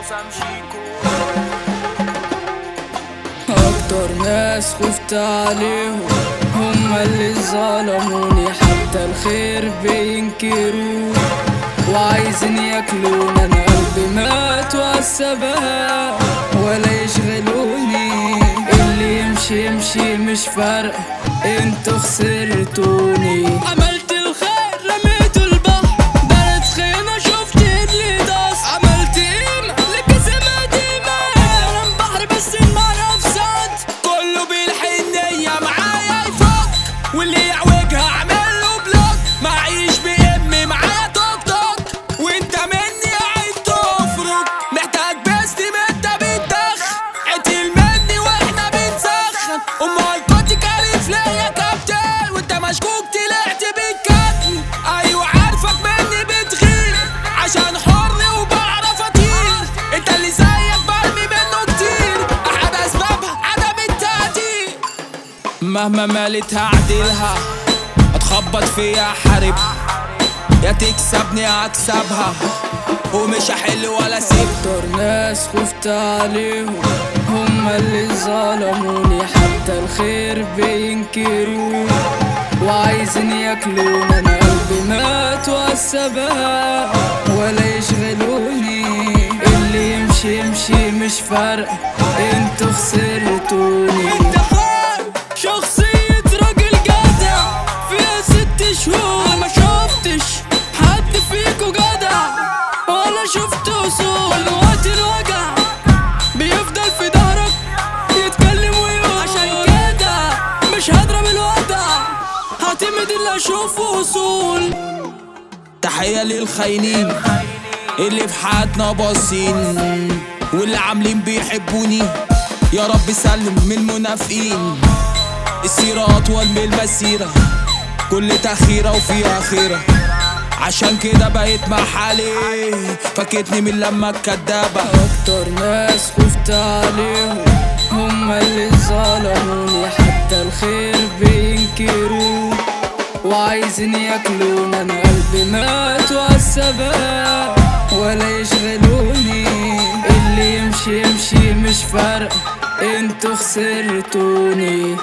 حسام شيكو. اكتر ناس خفت عليهم هم اللي ظلموني، حتى الخير بينكروه وعايزين ياكلوني. انا قلبي مات وعالسباب ولا يشغلوني، اللي يمشي يمشي مش فارق، انتوا خسرتوني. عملت الخير رميته البحر، بلد خيانة شفت اللي داس. عملت قيمة لجسم قديمة، انا البحر بس مع نفسات. كله بالحنية معايا يفوق، واللي يعوجها اعمل له بلوك. معيش بإم معايا توك توك، وانت مني قاعد تفرك. محتاج بست انت بتدخ، عتيل مني واحنا بنسخن. امال كنت كارف ليا كابتن، وانت مشكوك طلعت بالكتم. ايوه عارفك مني بتغير، عشان حر وبعرف اطير. انت اللي زيك برمي منه كتير، احد اسبابها عدم التقدير. مهما مالت هعدلها، اتخبط فيها حارب، يا تكسبني هكسبها ومش هحل ولا سيب. اكتر ناس خفت عليهم هم اللي ظلموني، حتى الخير بينكروه وعايزين ياكلوني. انا قلبي مات وعالسباب ولا يشغلوني، اللي يمشي يمشي مش فارق، انتوا خسرتوني. انت خان شخصية راجل جدع فيها 6 شهور، ما شفتش حد فيكو جدع ولا شفت وصول. وقت الوجع بيفضل في ظهرك يتكلم ويقول، عشان كده مش هضرب الوضع، هعتمد اللي اشوفه وصول. تحية للخاينين اللي في حياتنا باصين، واللي عاملين بيحبوني. يا رب سلم من المنافقين، السيرة أطول من المسيرة، كل تأخيرة وفيها خيرة. عشان كده بقيت مع حالي، فكتني من لما الكدابة. اكتر ناس خفت عليهم هم اللي ظلموني، حتى الخير بينكروه وعايزين ياكلوني. انا قلبي مات وعالسباب ولا يشغلوني، اللي يمشي يمشي مش فارق، انتوا خسرتوني.